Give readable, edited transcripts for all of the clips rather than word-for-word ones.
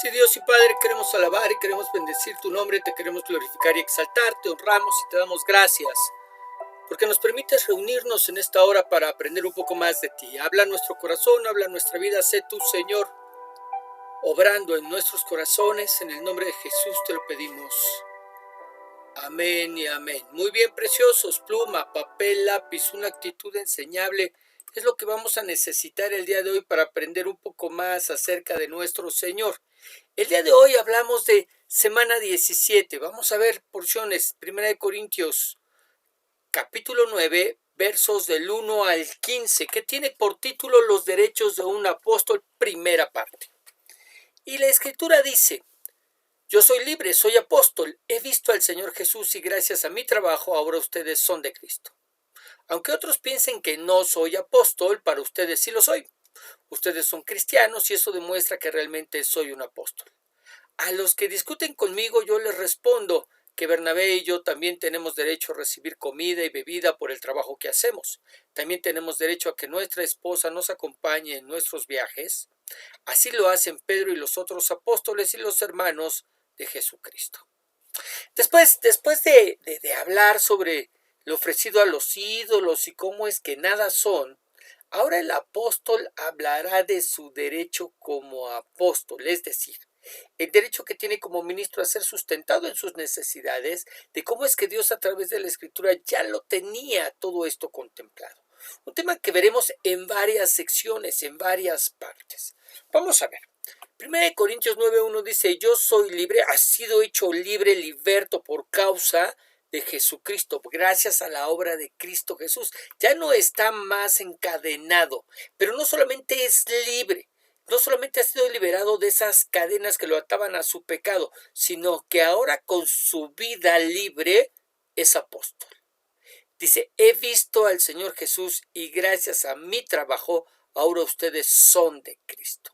Sí, Dios y Padre, queremos alabar y queremos bendecir tu nombre, te queremos glorificar y exaltar, te honramos y te damos gracias, porque nos permites reunirnos en esta hora para aprender un poco más de ti. Habla nuestro corazón, habla nuestra vida, sé tú, Señor, obrando en nuestros corazones, en el nombre de Jesús te lo pedimos. Amén y amén. Muy bien, preciosos, pluma, papel, lápiz, una actitud enseñable, es lo que vamos a necesitar el día de hoy para aprender un poco más acerca de nuestro Señor. El día de hoy hablamos de semana 17. Vamos a ver porciones. 1 Corintios, capítulo 9, versos del 1 al 15, que tiene por título Los derechos de un apóstol, primera parte. Y la escritura dice: yo soy libre, soy apóstol, he visto al Señor Jesús y gracias a mi trabajo ahora ustedes son de Cristo. Aunque otros piensen que no soy apóstol, para ustedes sí lo soy. Ustedes son cristianos y eso demuestra que realmente soy un apóstol. A los que discuten conmigo yo les respondo que Bernabé y yo también tenemos derecho a recibir comida y bebida por el trabajo que hacemos. También tenemos derecho a que nuestra esposa nos acompañe en nuestros viajes. Así lo hacen Pedro y los otros apóstoles y los hermanos de Jesucristo. Después de hablar sobre lo ofrecido a los ídolos y cómo es que nada son, ahora el apóstol hablará de su derecho como apóstol, es decir, el derecho que tiene como ministro a ser sustentado en sus necesidades, de cómo es que Dios a través de la Escritura ya lo tenía todo esto contemplado. Un tema que veremos en varias secciones, en varias partes. Vamos a ver. 1 Corintios 9:1 dice: yo soy libre, ha sido hecho libre, liberto por causa de Jesucristo, gracias a la obra de Cristo Jesús. Ya no está más encadenado, pero no solamente es libre, no solamente ha sido liberado de esas cadenas que lo ataban a su pecado, sino que ahora con su vida libre es apóstol. Dice: he visto al Señor Jesús y gracias a mi trabajo ahora ustedes son de Cristo.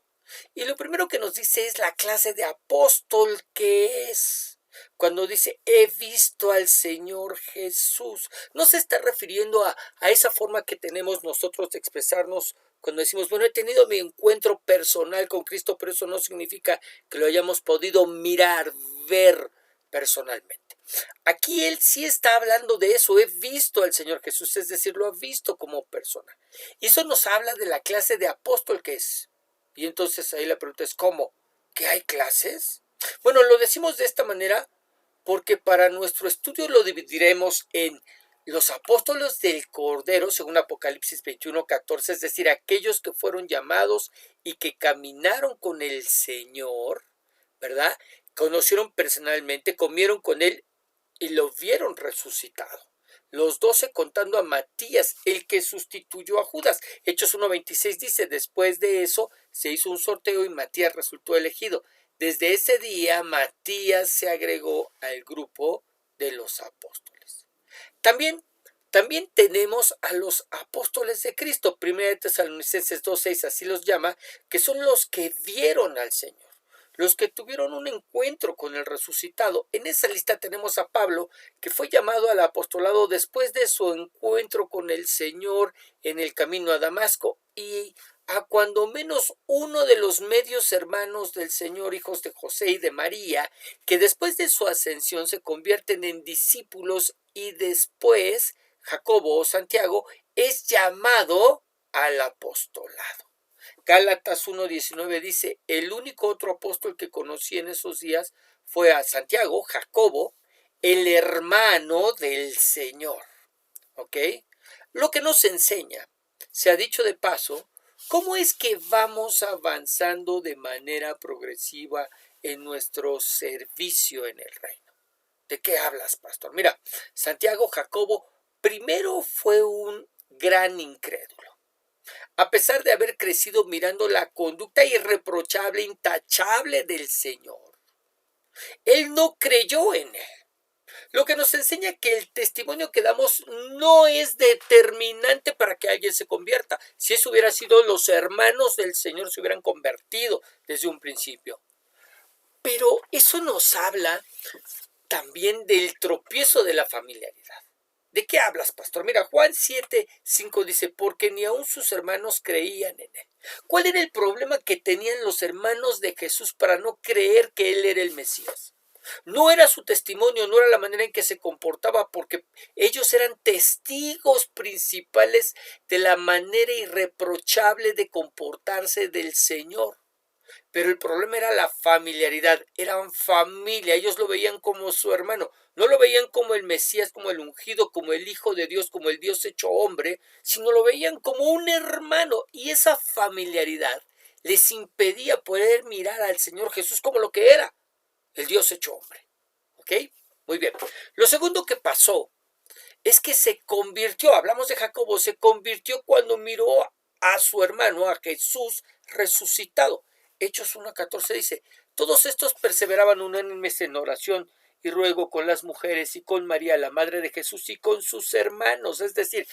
Y lo primero que nos dice es la clase de apóstol que es. Cuando dice he visto al Señor Jesús, no se está refiriendo a esa forma que tenemos nosotros de expresarnos cuando decimos, bueno, he tenido mi encuentro personal con Cristo, pero eso no significa que lo hayamos podido mirar, ver personalmente. Aquí él sí está hablando de eso, he visto al Señor Jesús, es decir, lo ha visto como persona. Y eso nos habla de la clase de apóstol que es. Y entonces ahí la pregunta es, ¿cómo? ¿Que hay clases? Bueno, lo decimos de esta manera porque para nuestro estudio lo dividiremos en los apóstoles del Cordero, según Apocalipsis 21:14, es decir, aquellos que fueron llamados y que caminaron con el Señor, ¿verdad? Conocieron personalmente, comieron con él y lo vieron resucitado. Los 12 contando a Matías, el que sustituyó a Judas. Hechos 1:26 dice: después de eso se hizo un sorteo y Matías resultó elegido. Desde ese día Matías se agregó al grupo de los apóstoles. También tenemos a los apóstoles de Cristo. 1 Tesalonicenses 2:6 así los llama, que son los que vieron al Señor, los que tuvieron un encuentro con el resucitado. En esa lista tenemos a Pablo, que fue llamado al apostolado después de su encuentro con el Señor en el camino a Damasco, y a cuando menos uno de los medios hermanos del Señor, hijos de José y de María, que después de su ascensión se convierten en discípulos, y después Jacobo o Santiago es llamado al apostolado. Gálatas 1:19 dice: el único otro apóstol que conocí en esos días fue a Santiago, Jacobo, el hermano del Señor. ¿Ok? Lo que nos enseña, se ha dicho de paso, cómo es que vamos avanzando de manera progresiva en nuestro servicio en el reino. ¿De qué hablas, pastor? Mira, Santiago, Jacobo, primero fue un gran incrédulo. A pesar de haber crecido mirando la conducta irreprochable, intachable del Señor, él no creyó en él. Lo que nos enseña que el testimonio que damos no es determinante para que alguien se convierta. Si eso hubiera sido, los hermanos del Señor se hubieran convertido desde un principio. Pero eso nos habla también del tropiezo de la familiaridad. ¿De qué hablas, pastor? Mira, Juan 7:5 dice, porque ni aun sus hermanos creían en él. ¿Cuál era el problema que tenían los hermanos de Jesús para no creer que él era el Mesías? No era su testimonio, no era la manera en que se comportaba, porque ellos eran testigos principales de la manera irreprochable de comportarse del Señor. Pero el problema era la familiaridad, eran familia, ellos lo veían como su hermano, no lo veían como el Mesías, como el ungido, como el Hijo de Dios, como el Dios hecho hombre, sino lo veían como un hermano, y esa familiaridad les impedía poder mirar al Señor Jesús como lo que era, el Dios hecho hombre. ¿Ok? Muy bien. Lo segundo que pasó es que se convirtió, hablamos de Jacobo, se convirtió cuando miró a su hermano, a Jesús resucitado. Hechos 1:14 dice, todos estos perseveraban unánimes en oración y ruego con las mujeres y con María, la madre de Jesús, y con sus hermanos. Es decir,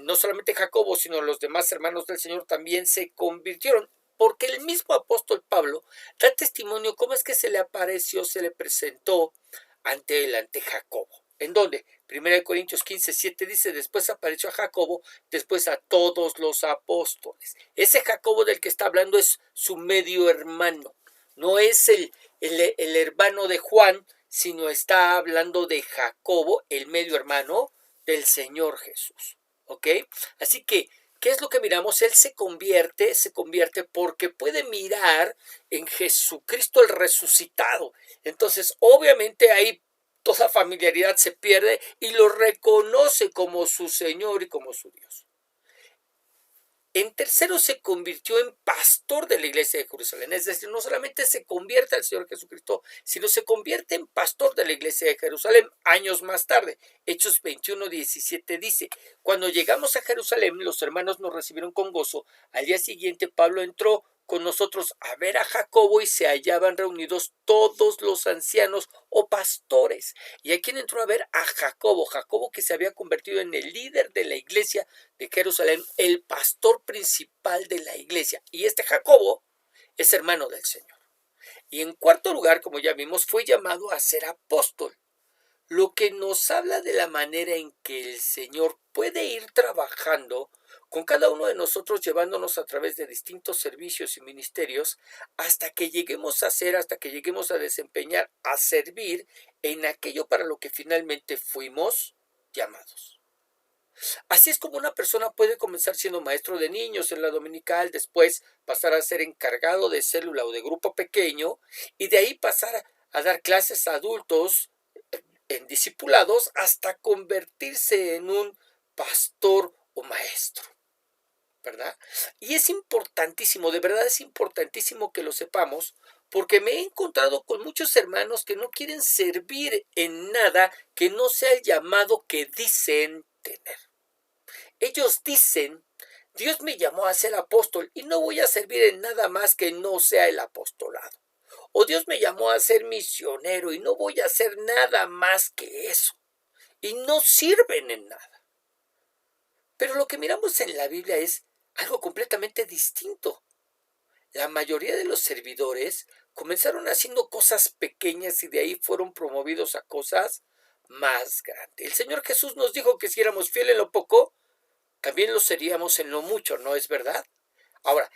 no solamente Jacobo, sino los demás hermanos del Señor también se convirtieron, porque el mismo apóstol Pablo da testimonio cómo es que se le apareció, se le presentó ante Jacobo. ¿En dónde? 1 Corintios 15:7 dice, después apareció a Jacobo, después a todos los apóstoles. Ese Jacobo del que está hablando es su medio hermano, no es el hermano de Juan, sino está hablando de Jacobo, el medio hermano del Señor Jesús. ¿Ok? Así que, ¿qué es lo que miramos? Él se convierte porque puede mirar en Jesucristo el resucitado. Entonces, obviamente ahí toda familiaridad se pierde y lo reconoce como su Señor y como su Dios. En tercero, se convirtió en pastor de la iglesia de Jerusalén. Es decir, no solamente se convierte al Señor Jesucristo, sino se convierte en pastor de la iglesia de Jerusalén años más tarde. Hechos 21:17 dice, cuando llegamos a Jerusalén, los hermanos nos recibieron con gozo. Al día siguiente, Pablo entró con nosotros a ver a Jacobo y se hallaban reunidos todos los ancianos o pastores. ¿Y a quién entró a ver? A Jacobo. Jacobo, que se había convertido en el líder de la iglesia de Jerusalén, el pastor principal de la iglesia. Y este Jacobo es hermano del Señor. Y en cuarto lugar, como ya vimos, fue llamado a ser apóstol, lo que nos habla de la manera en que el Señor puede ir trabajando con cada uno de nosotros, llevándonos a través de distintos servicios y ministerios hasta que lleguemos a desempeñar, a servir en aquello para lo que finalmente fuimos llamados. Así es como una persona puede comenzar siendo maestro de niños en la dominical, después pasar a ser encargado de célula o de grupo pequeño y de ahí pasar a dar clases a adultos en discipulados hasta convertirse en un pastor o maestro, ¿verdad? Y es importantísimo, de verdad es importantísimo que lo sepamos, porque me he encontrado con muchos hermanos que no quieren servir en nada que no sea el llamado que dicen tener. Ellos dicen, Dios me llamó a ser apóstol y no voy a servir en nada más que no sea el apostolado. O Dios me llamó a ser misionero y no voy a hacer nada más que eso. Y no sirven en nada. Pero lo que miramos en la Biblia es algo completamente distinto. La mayoría de los servidores comenzaron haciendo cosas pequeñas y de ahí fueron promovidos a cosas más grandes. El Señor Jesús nos dijo que si éramos fieles en lo poco, también lo seríamos en lo mucho, ¿no es verdad? Ahora,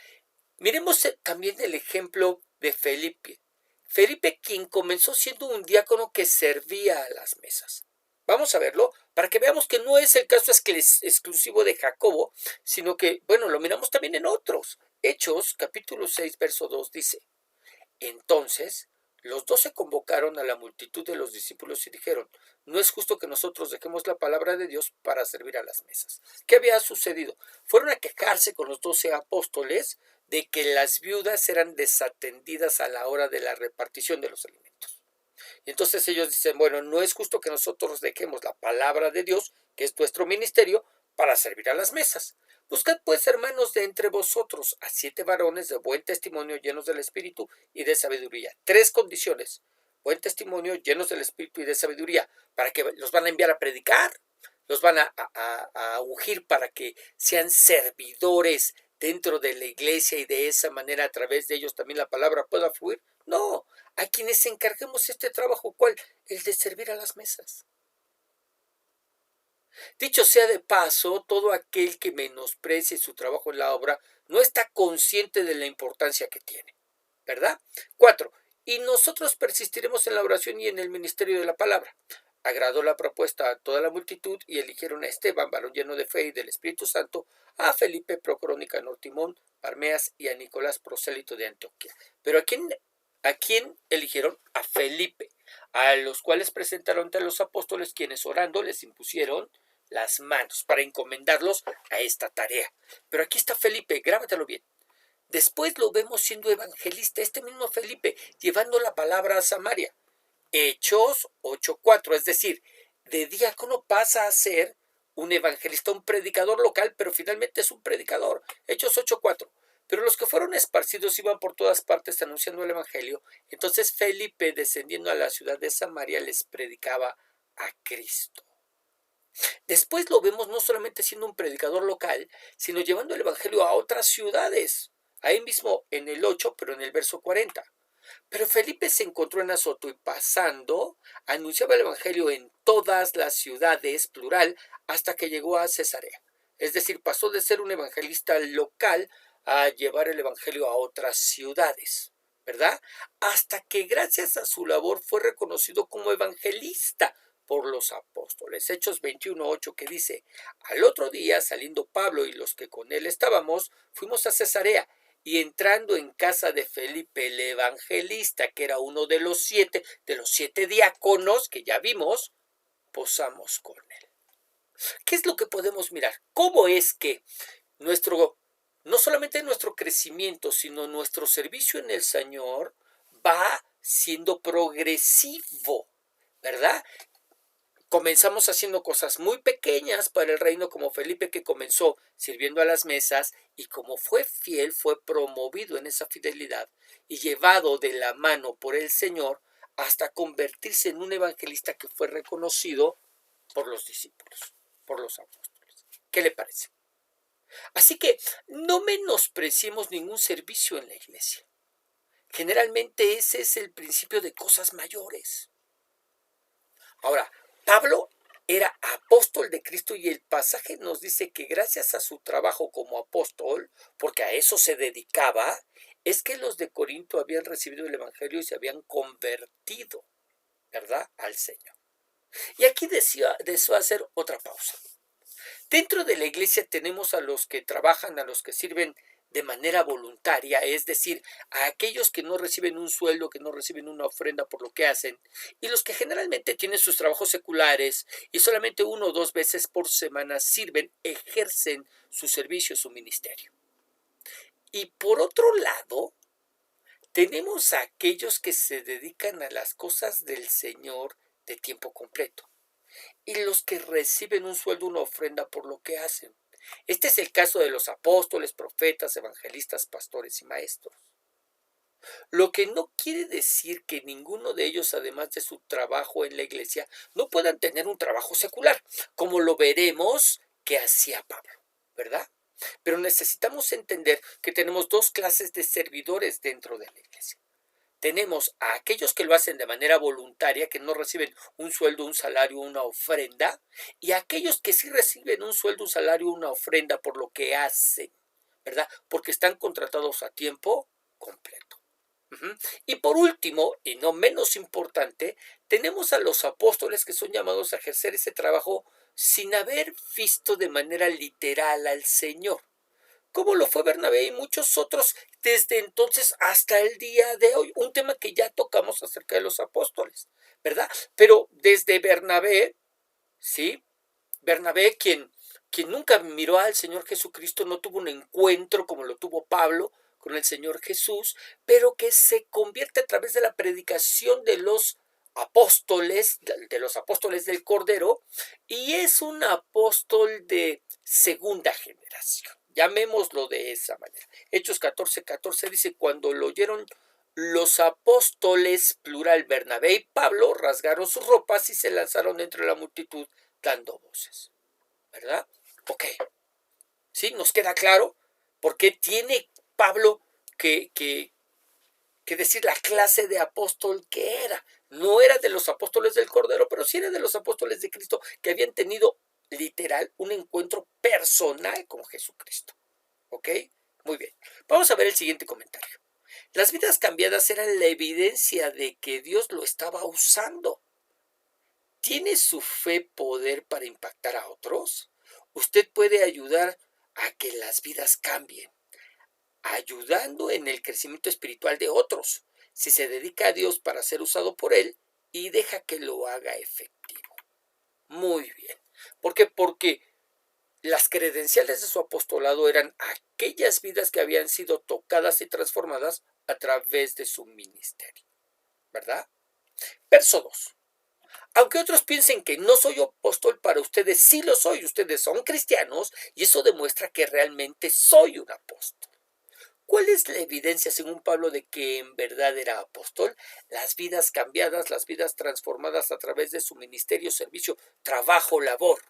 miremos también el ejemplo de Felipe. Felipe, quien comenzó siendo un diácono que servía a las mesas. Vamos a verlo para que veamos que no es el caso exclusivo de Jacobo, sino que, bueno, lo miramos también en otros. Hechos, capítulo 6, verso 2 dice, entonces los 12 convocaron a la multitud de los discípulos y dijeron, no es justo que nosotros dejemos la palabra de Dios para servir a las mesas. ¿Qué había sucedido? Fueron a quejarse con los 12 apóstoles de que las viudas eran desatendidas a la hora de la repartición de los alimentos. Y entonces ellos dicen, bueno, no es justo que nosotros dejemos la palabra de Dios, que es nuestro ministerio, para servir a las mesas. Buscad pues, hermanos, de entre vosotros a 7 varones de buen testimonio, llenos del Espíritu y de sabiduría. 3 condiciones. Buen testimonio, llenos del Espíritu y de sabiduría. ¿Para que los van a enviar a predicar? ¿Los van a ungir para que sean servidores dentro de la iglesia y de esa manera a través de ellos también la palabra pueda fluir? No, a quienes encarguemos este trabajo, ¿cuál? El de servir a las mesas. Dicho sea de paso, todo aquel que menosprecie su trabajo en la obra no está consciente de la importancia que tiene, ¿verdad? 4. Y nosotros persistiremos en la oración y en el ministerio de la palabra. Agradó la propuesta a toda la multitud y eligieron a Esteban, varón lleno de fe y del Espíritu Santo, a Felipe, procrónica Nicanor, Timón, Parmeas y a Nicolás, prosélito de Antioquía. Pero ¿a quién eligieron? A Felipe, a los cuales presentaron ante los apóstoles, quienes orando les impusieron las manos para encomendarlos a esta tarea. Pero aquí está Felipe, grábatelo bien. Después lo vemos siendo evangelista, este mismo Felipe, llevando la palabra a Samaria. Hechos 8:4, es decir, de diácono pasa a ser un evangelista, un predicador local, pero finalmente es un predicador. Hechos 8:4. Pero los que fueron esparcidos iban por todas partes anunciando el evangelio. Entonces Felipe, descendiendo a la ciudad de Samaria, les predicaba a Cristo. Después lo vemos no solamente siendo un predicador local, sino llevando el evangelio a otras ciudades. Ahí mismo en el 8, pero en el verso 40. Pero Felipe se encontró en Azoto y pasando, anunciaba el evangelio en todas las ciudades, plural, hasta que llegó a Cesarea. Es decir, pasó de ser un evangelista local a llevar el evangelio a otras ciudades, ¿verdad? Hasta que gracias a su labor fue reconocido como evangelista por los apóstoles. Hechos 21:8, que dice: al otro día, saliendo Pablo y los que con él estábamos, fuimos a Cesarea, y entrando en casa de Felipe el evangelista, que era uno de los siete diáconos que ya vimos, posamos con él. ¿Qué es lo que podemos mirar? ¿Cómo es que no solamente nuestro crecimiento, sino nuestro servicio en el Señor va siendo progresivo, ¿verdad? Comenzamos haciendo cosas muy pequeñas para el reino, como Felipe, que comenzó sirviendo a las mesas y como fue fiel, fue promovido en esa fidelidad y llevado de la mano por el Señor hasta convertirse en un evangelista que fue reconocido por los discípulos, por los apóstoles. ¿Qué le parece? Así que no menospreciemos ningún servicio en la iglesia. Generalmente ese es el principio de cosas mayores. Ahora, Pablo era apóstol de Cristo y el pasaje nos dice que gracias a su trabajo como apóstol, porque a eso se dedicaba, es que los de Corinto habían recibido el evangelio y se habían convertido, ¿verdad?, al Señor. Y aquí deseo hacer otra pausa. Dentro de la iglesia tenemos a los que trabajan, a los que sirven de manera voluntaria, es decir, a aquellos que no reciben un sueldo, que no reciben una ofrenda por lo que hacen, y los que generalmente tienen sus trabajos seculares y solamente 1 o 2 veces por semana sirven, ejercen su servicio, su ministerio. Y por otro lado, tenemos a aquellos que se dedican a las cosas del Señor de tiempo completo y los que reciben un sueldo, una ofrenda por lo que hacen. Este es el caso de los apóstoles, profetas, evangelistas, pastores y maestros. Lo que no quiere decir que ninguno de ellos, además de su trabajo en la iglesia, no puedan tener un trabajo secular, como lo veremos que hacía Pablo, ¿verdad? Pero necesitamos entender que tenemos 2 clases de servidores dentro de la iglesia. Tenemos a aquellos que lo hacen de manera voluntaria, que no reciben un sueldo, un salario, una ofrenda, y a aquellos que sí reciben un sueldo, un salario, una ofrenda por lo que hacen, ¿verdad? Porque están contratados a tiempo completo. Y por último, y no menos importante, tenemos a los apóstoles que son llamados a ejercer ese trabajo sin haber visto de manera literal al Señor, como lo fue Bernabé y muchos otros desde entonces hasta el día de hoy. Un tema que ya tocamos acerca de los apóstoles, ¿verdad? Pero desde Bernabé, ¿sí? Bernabé, quien nunca miró al Señor Jesucristo, no tuvo un encuentro como lo tuvo Pablo con el Señor Jesús, pero que se convierte a través de la predicación de los apóstoles del Cordero, y es un apóstol de segunda generación. Llamémoslo de esa manera. Hechos 14:14 dice: cuando lo oyeron los apóstoles, plural, Bernabé y Pablo, rasgaron sus ropas y se lanzaron entre la multitud dando voces, ¿verdad? Ok, ¿sí? ¿Nos queda claro por qué tiene Pablo que decir la clase de apóstol que era? No era de los apóstoles del Cordero, pero sí era de los apóstoles de Cristo, que habían tenido literal, un encuentro personal con Jesucristo. ¿Ok? Muy bien. Vamos a ver el siguiente comentario. Las vidas cambiadas eran la evidencia de que Dios lo estaba usando. ¿Tiene su fe poder para impactar a otros? Usted puede ayudar a que las vidas cambien, ayudando en el crecimiento espiritual de otros, si se dedica a Dios para ser usado por Él y deja que lo haga efectivo. Muy bien. ¿Por qué? Porque las credenciales de su apostolado eran aquellas vidas que habían sido tocadas y transformadas a través de su ministerio, ¿verdad? Verso 2. Aunque otros piensen que no soy apóstol, para ustedes sí lo soy. Ustedes son cristianos y eso demuestra que realmente soy un apóstol. ¿Cuál es la evidencia, según Pablo, de que en verdad era apóstol? Las vidas cambiadas, las vidas transformadas a través de su ministerio, servicio, trabajo, labor.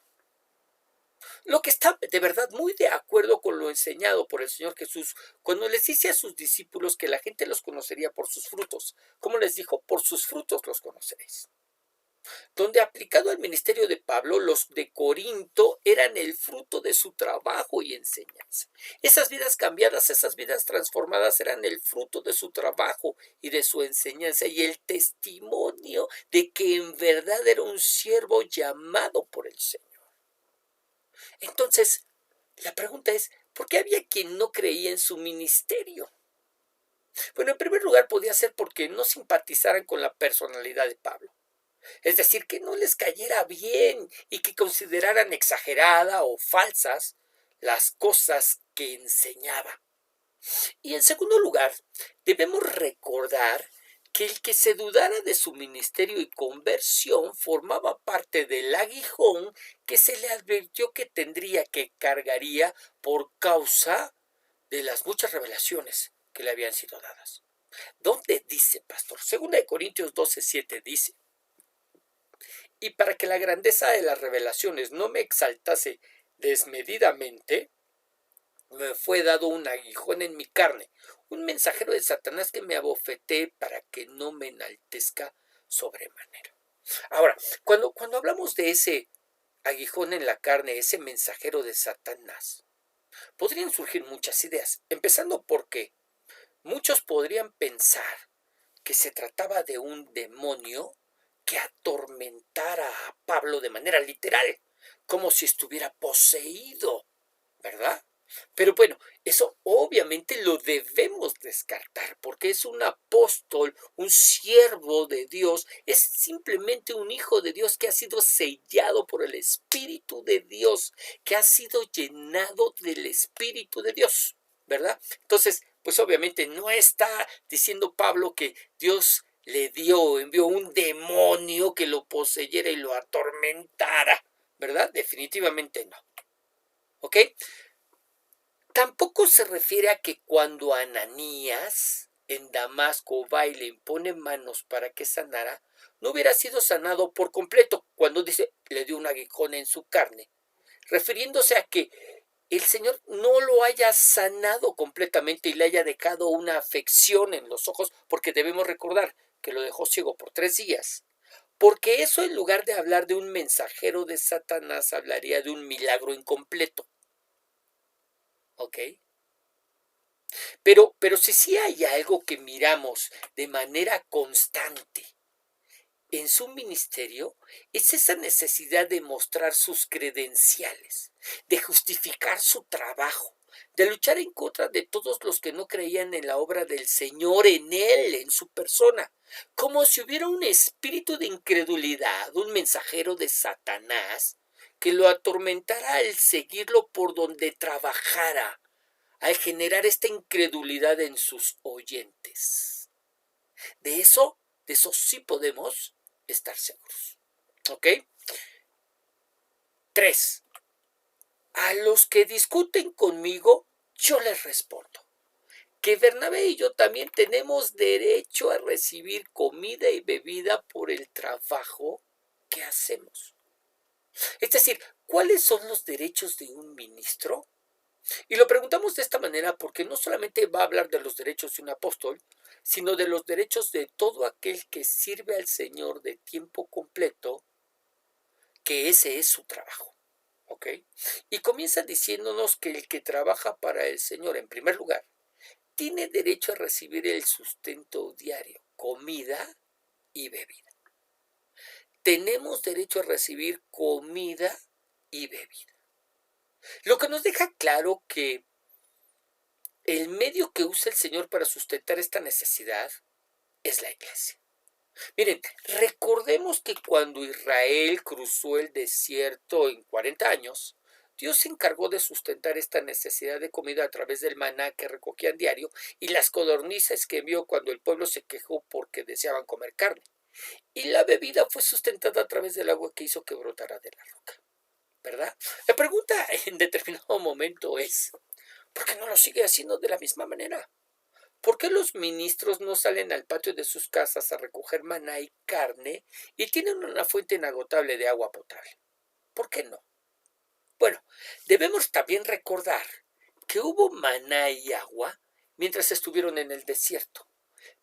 Lo que está de verdad muy de acuerdo con lo enseñado por el Señor Jesús cuando les dice a sus discípulos que la gente los conocería por sus frutos. ¿Cómo les dijo? Por sus frutos los conoceréis. Donde aplicado al ministerio de Pablo, los de Corinto eran el fruto de su trabajo y enseñanza. Esas vidas cambiadas, esas vidas transformadas eran el fruto de su trabajo y de su enseñanza y el testimonio de que en verdad era un siervo llamado por el Señor. Entonces, la pregunta es, ¿por qué había quien no creía en su ministerio? Bueno, en primer lugar podía ser porque no simpatizaran con la personalidad de Pablo. Es decir, que no les cayera bien y que consideraran exagerada o falsas las cosas que enseñaba. Y en segundo lugar, debemos recordar que el que se dudara de su ministerio y conversión formaba parte del aguijón que se le advirtió que tendría, que cargaría por causa de las muchas revelaciones que le habían sido dadas. ¿Dónde dice, pastor? 2 Corintios 12:7 dice: y para que la grandeza de las revelaciones no me exaltase desmedidamente, me fue dado un aguijón en mi carne, un mensajero de Satanás que me abofetee para que no me enaltezca sobremanera. Ahora, cuando hablamos de ese aguijón en la carne, ese mensajero de Satanás, podrían surgir muchas ideas, empezando porque muchos podrían pensar que se trataba de un demonio que atormentara a Pablo de manera literal, como si estuviera poseído, ¿verdad? Pero bueno, eso obviamente lo debemos descartar, porque es un apóstol, un siervo de Dios, es simplemente un hijo de Dios que ha sido sellado por el Espíritu de Dios, que ha sido llenado del Espíritu de Dios, ¿verdad? Entonces, pues obviamente no está diciendo Pablo que Dios le envió un demonio que lo poseyera y lo atormentara, ¿verdad? Definitivamente no. ¿Ok? Tampoco se refiere a que cuando Ananías en Damasco va y le impone manos para que sanara, no hubiera sido sanado por completo, cuando dice le dio un aguijón en su carne, refiriéndose a que el Señor no lo haya sanado completamente y le haya dejado una afección en los ojos, porque debemos recordar que lo dejó ciego por 3 días. Porque eso, en lugar de hablar de un mensajero de Satanás, hablaría de un milagro incompleto. ¿Ok? Pero si sí hay algo que miramos de manera constante en su ministerio, es esa necesidad de mostrar sus credenciales, de justificar su trabajo, de luchar en contra de todos los que no creían en la obra del Señor, en Él, en su persona, como si hubiera un espíritu de incredulidad, un mensajero de Satanás, que lo atormentara al seguirlo por donde trabajara, al generar esta incredulidad en sus oyentes. De eso sí podemos estar seguros. ¿Ok? 3. A los que discuten conmigo, yo les respondo que Bernabé y yo también tenemos derecho a recibir comida y bebida por el trabajo que hacemos. Es decir, ¿cuáles son los derechos de un ministro? Y lo preguntamos de esta manera porque no solamente va a hablar de los derechos de un apóstol, sino de los derechos de todo aquel que sirve al Señor de tiempo completo, que ese es su trabajo. ¿ok? Y comienza diciéndonos que el que trabaja para el Señor, en primer lugar, tiene derecho a recibir el sustento diario, comida y bebida. Tenemos derecho a recibir comida y bebida. Lo que nos deja claro que el medio que usa el Señor para sustentar esta necesidad es la iglesia. Miren, recordemos que cuando Israel cruzó el desierto en 40 años, Dios se encargó de sustentar esta necesidad de comida a través del maná que recogían diario y las codornices que envió cuando el pueblo se quejó porque deseaban comer carne. Y la bebida fue sustentada a través del agua que hizo que brotara de la roca, ¿verdad? La pregunta en determinado momento es, ¿por qué no lo sigue haciendo de la misma manera? ¿Por qué los ministros no salen al patio de sus casas a recoger maná y carne y tienen una fuente inagotable de agua potable? ¿Por qué no? Bueno, debemos también recordar que hubo maná y agua mientras estuvieron en el desierto.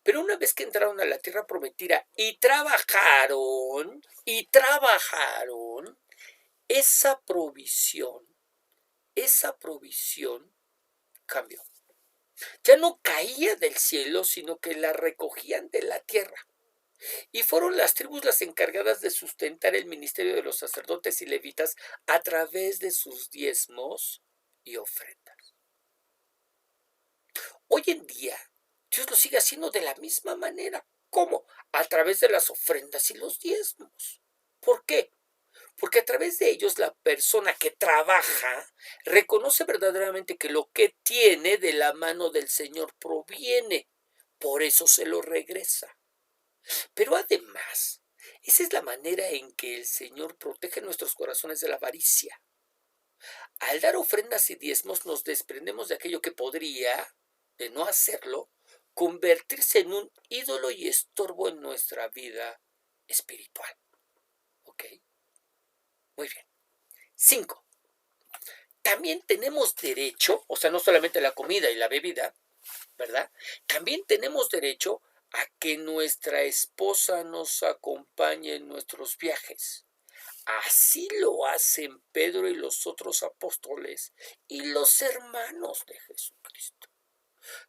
Pero una vez que entraron a la tierra prometida y trabajaron, esa provisión cambió. Ya no caía del cielo, sino que la recogían de la tierra. Y fueron las tribus las encargadas de sustentar el ministerio de los sacerdotes y levitas a través de sus diezmos y ofrendas. Hoy en día, Dios lo sigue haciendo de la misma manera. ¿Cómo? A través de las ofrendas y los diezmos. ¿Por qué? Porque a través de ellos la persona que trabaja reconoce verdaderamente que lo que tiene de la mano del Señor proviene. Por eso se lo regresa. Pero además, esa es la manera en que el Señor protege nuestros corazones de la avaricia. Al dar ofrendas y diezmos nos desprendemos de aquello que podría, de no hacerlo, convertirse en un ídolo y estorbo en nuestra vida espiritual. ¿Ok? Muy bien. 5. También tenemos derecho, o sea, no solamente la comida y la bebida, ¿verdad? También tenemos derecho a que nuestra esposa nos acompañe en nuestros viajes. Así lo hacen Pedro y los otros apóstoles y los hermanos de Jesucristo.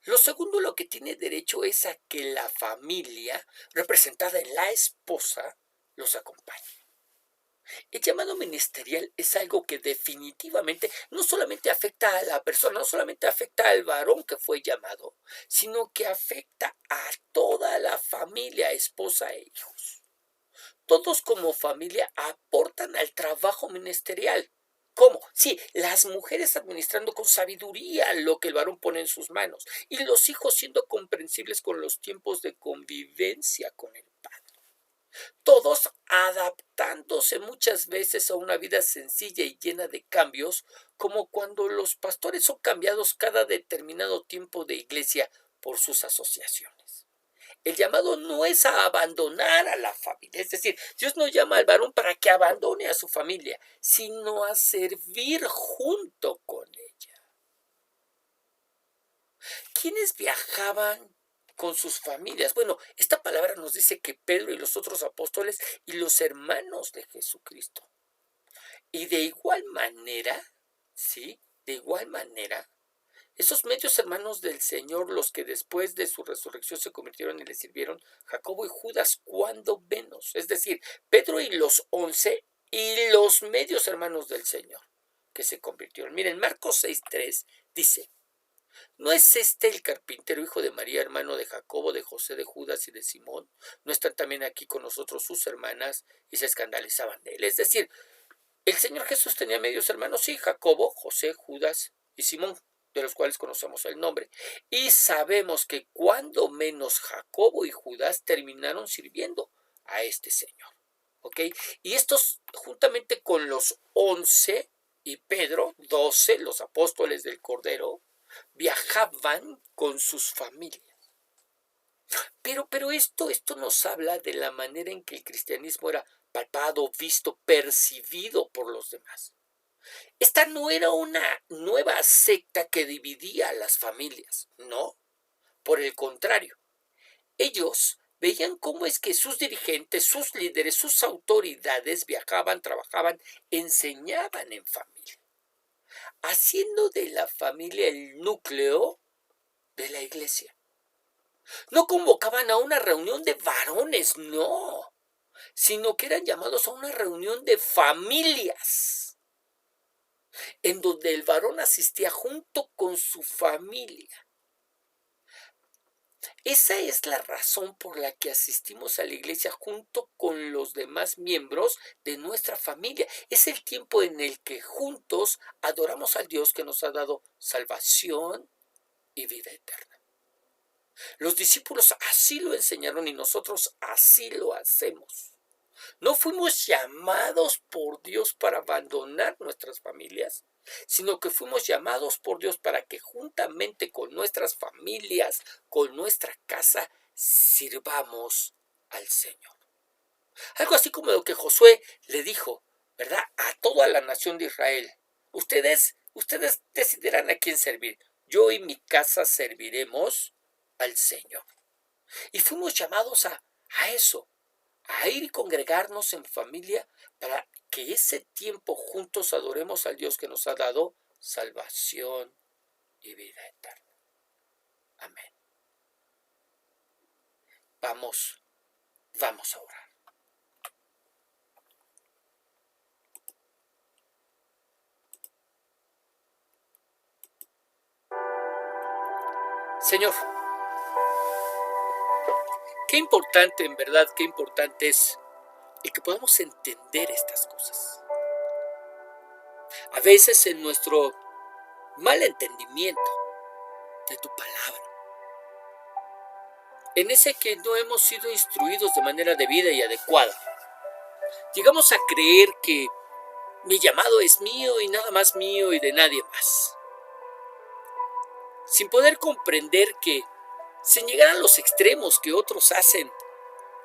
Lo segundo, lo que tiene derecho es a que la familia, representada en la esposa, los acompañe. El llamado ministerial es algo que definitivamente no solamente afecta a la persona, no solamente afecta al varón que fue llamado, sino que afecta a toda la familia, esposa e hijos. Todos como familia aportan al trabajo ministerial. ¿Cómo? Sí, las mujeres administrando con sabiduría lo que el varón pone en sus manos y los hijos siendo comprensibles con los tiempos de convivencia con el padre. Todos adaptándose muchas veces a una vida sencilla y llena de cambios, como cuando los pastores son cambiados cada determinado tiempo de iglesia por sus asociaciones. El llamado no es a abandonar a la familia, es decir, Dios no llama al varón para que abandone a su familia, sino a servir junto con ella. ¿Quiénes viajaban con sus familias? Bueno, esta palabra nos dice que Pedro y los otros apóstoles y los hermanos de Jesucristo. Y de igual manera, ¿sí? De igual manera, esos medios hermanos del Señor, los que después de su resurrección se convirtieron y le sirvieron, Jacobo y Judas, cuando menos. Es decir, Pedro y los 11 y los medios hermanos del Señor que se convirtieron. Miren, Marcos 6:3 dice, ¿no es este el carpintero, hijo de María, hermano de Jacobo, de José, de Judas y de Simón? ¿No están también aquí con nosotros sus hermanas? Y se escandalizaban de él. Es decir, el Señor Jesús tenía medios hermanos, sí, Jacobo, José, Judas y Simón, de los cuales conocemos el nombre. Y sabemos que cuando menos Jacobo y Judas terminaron sirviendo a este Señor. ¿Ok? Y estos, juntamente con los 11 y Pedro, 12, los apóstoles del Cordero, viajaban con sus familias. Pero esto nos habla de la manera en que el cristianismo era palpado, visto, percibido por los demás. Esta no era una nueva secta que dividía a las familias, no. Por el contrario, ellos veían cómo es que sus dirigentes, sus líderes, sus autoridades viajaban, trabajaban, enseñaban en familia, haciendo de la familia el núcleo de la iglesia. No convocaban a una reunión de varones, no, sino que eran llamados a una reunión de familias, en donde el varón asistía junto con su familia. Esa es la razón por la que asistimos a la iglesia junto con los demás miembros de nuestra familia. Es el tiempo en el que juntos adoramos al Dios que nos ha dado salvación y vida eterna. Los discípulos así lo enseñaron y nosotros así lo hacemos. No fuimos llamados por Dios para abandonar nuestras familias, sino que fuimos llamados por Dios para que juntamente con nuestras familias, con nuestra casa, sirvamos al Señor. Algo así como lo que Josué le dijo, ¿verdad?, a toda la nación de Israel. Ustedes decidirán a quién servir. Yo y mi casa serviremos al Señor. Y fuimos llamados a eso, a ir y congregarnos en familia para que ese tiempo juntos adoremos al Dios que nos ha dado salvación y vida eterna. Amén. Vamos a orar. Señor, qué importante, en verdad, qué importante es el que podamos entender estas cosas. A veces en nuestro mal entendimiento de tu palabra, en ese que no hemos sido instruidos de manera debida y adecuada, llegamos a creer que mi llamado es mío y nada más mío y de nadie más, sin poder comprender que, sin llegar a los extremos que otros hacen,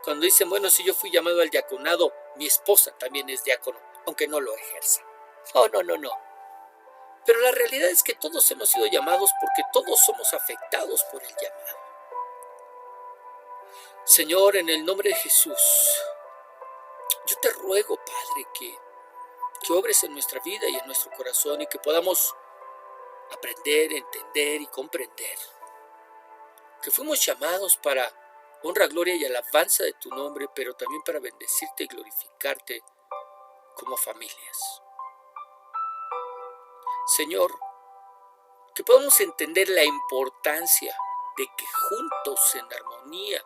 cuando dicen, bueno, si yo fui llamado al diaconado, mi esposa también es diácono, aunque no lo ejerza. No. Pero la realidad es que todos hemos sido llamados porque todos somos afectados por el llamado. Señor, en el nombre de Jesús, yo te ruego, Padre, que obres en nuestra vida y en nuestro corazón y que podamos aprender, entender y comprender que fuimos llamados para honra, gloria y alabanza de tu nombre, pero también para bendecirte y glorificarte como familias. Señor, que podamos entender la importancia de que juntos en armonía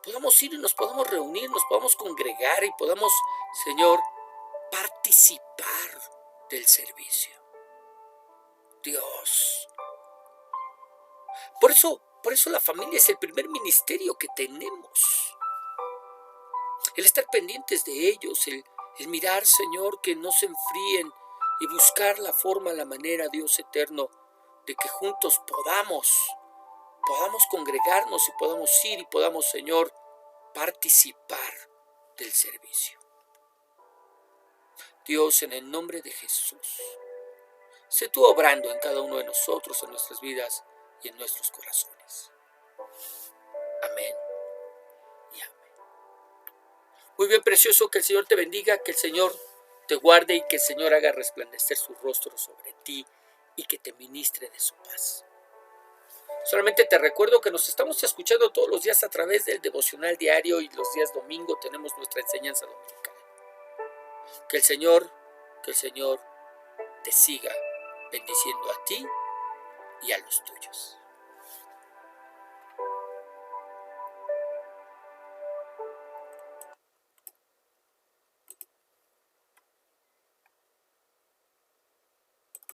podamos ir y nos podamos reunir, nos podamos congregar y podamos, Señor, participar del servicio. Dios. Por eso la familia es el primer ministerio que tenemos. El estar pendientes de ellos, el mirar, Señor, que no se enfríen y buscar la forma, la manera, Dios eterno, de que juntos podamos congregarnos y podamos ir y podamos, Señor, participar del servicio. Dios, en el nombre de Jesús, sé tú obrando en cada uno de nosotros, en nuestras vidas y en nuestros corazones. Amén y amén. Muy bien, precioso, que el Señor te bendiga, que el Señor te guarde y que el Señor haga resplandecer su rostro sobre ti y que te ministre de su paz. Solamente te recuerdo que nos estamos escuchando todos los días a través del devocional diario y los días domingo tenemos nuestra enseñanza dominical. Que el Señor te siga bendiciendo a ti y a los tuyos.